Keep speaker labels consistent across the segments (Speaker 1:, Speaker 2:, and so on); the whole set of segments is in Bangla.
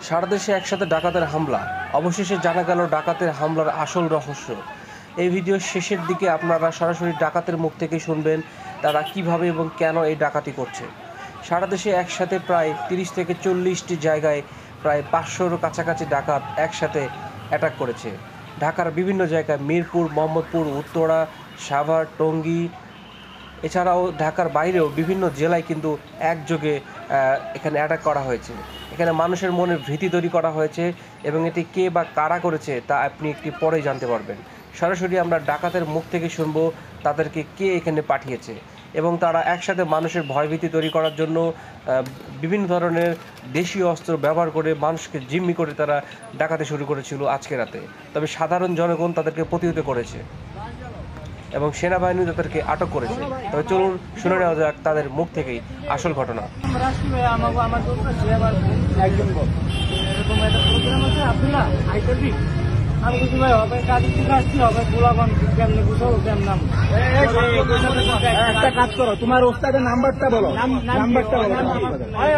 Speaker 1: সারা দেশে একসাথে ডাকাতের হামলা, অবশেষে জানা গেল ডাকাতের হামলার আসল রহস্য। এই ভিডিওর শেষের দিকে আপনারা সরাসরি ডাকাতের মুখ থেকে শুনবেন তারা কিভাবে এবং কেন এই ডাকাতি করছে। সারা দেশে একসাথে প্রায় 30 থেকে 40টি জায়গায় প্রায় 500-র কাছাকাছি ডাকাত একসাথে অ্যাটাক করেছে। ঢাকার বিভিন্ন জায়গায় মিরপুর, মোহাম্মদপুর, উত্তরা, সাভার, টঙ্গী, এছাড়াও ঢাকার বাইরেও বিভিন্ন জেলায় কিন্তু একযোগে এখানে অ্যাটাক করা হয়েছে। এখানে মানুষের মনে ভীতি তৈরি করা হয়েছে এবং এটি কে বা কারা করেছে তা আপনি একটু পরেই জানতে পারবেন। সরাসরি আমরা ডাকাতের মুখ থেকে শুনবো তাদেরকে কে এখানে পাঠিয়েছে এবং তারা একসাথে মানুষের ভয়ভীতি তৈরি করার জন্য বিভিন্ন ধরনের দেশীয় অস্ত্র ব্যবহার করে মানুষকে জিম্মি করে তারা ডাকাতি শুরু করেছিল আজকে রাতে। তবে সাধারণ জনগণ তাদেরকে প্রতিহত করেছে এবং সেনাবাহিনী তাদেরকে আটক করেছে। তবে চলুন শুনে নেওয়া যাক তাদের মুখ থেকেই আসল ঘটনা।
Speaker 2: আমি কিছু ভাই হবে কাজ থেকে আসছি হবে গোলাবান কেমনে বুঝাবো কেমন একটা কাজ করো, তোমার ওস্তাদের নাম্বারটা বলো। নাম্বারটা বলো।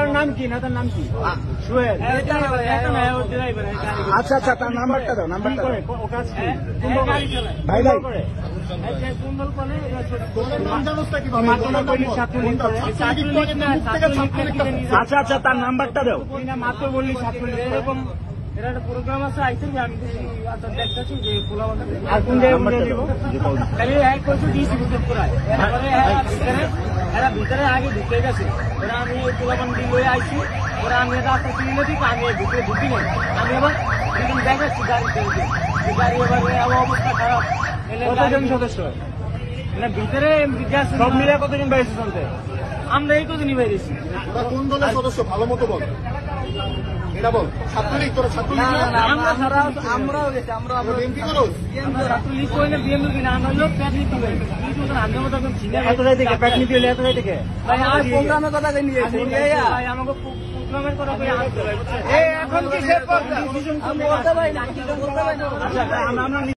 Speaker 2: ওর নাম কি? না তার নাম কি? সোহেল। আচ্ছা আচ্ছা, তার নাম্বারটা দাও। নাম্বারটা ও কাজ কি? ভাই ভাই আচ্ছা আচ্ছা, তার নাম্বারটা দাও। মাত্র বললি এরকম এরা একটা প্রোগ্রাম আছে আইসেন যে আমি দেখতেছি যে আর কোন জায়গায় দিয়েছি এরা ভিতরে আগে ঢুকে গেছে। ওরা আমি পোলাপান দিয়ে আইছি, ওরা আমি রাস্তা তুলে দিই, আমি ভিতরে ঢুকি নাই। আমি এবার দেখাচ্ছি গাড়ি গাড়ি এবার অবস্থা খারাপ। কতজন সদস্য মানে ভিতরে সব মিলে কতজন বাইরেছে চলতে? আমরা এই কদিনই বাইরেছি।
Speaker 3: কোন দলের সদস্য ভালো মতো বল, এটা বল। ছাত্রলীগ, তোরা ছাত্রলীগ?
Speaker 2: আমরাও গেছি, আমরা
Speaker 3: বিএনপি করো?
Speaker 2: ছাত্রলীগ করি না, বিএনপি কিনা আমরা হলো প্যাটনীতি করি। আমাদের মতো এতটাই থেকে প্যাটনীতি হলে এতটাই থেকে ভাই আমার প্রোগ্রামের কথা নিয়ে ভাই আমাকে প্রোগ্রামের কথা এখন কি শেষ করতে ভাই না?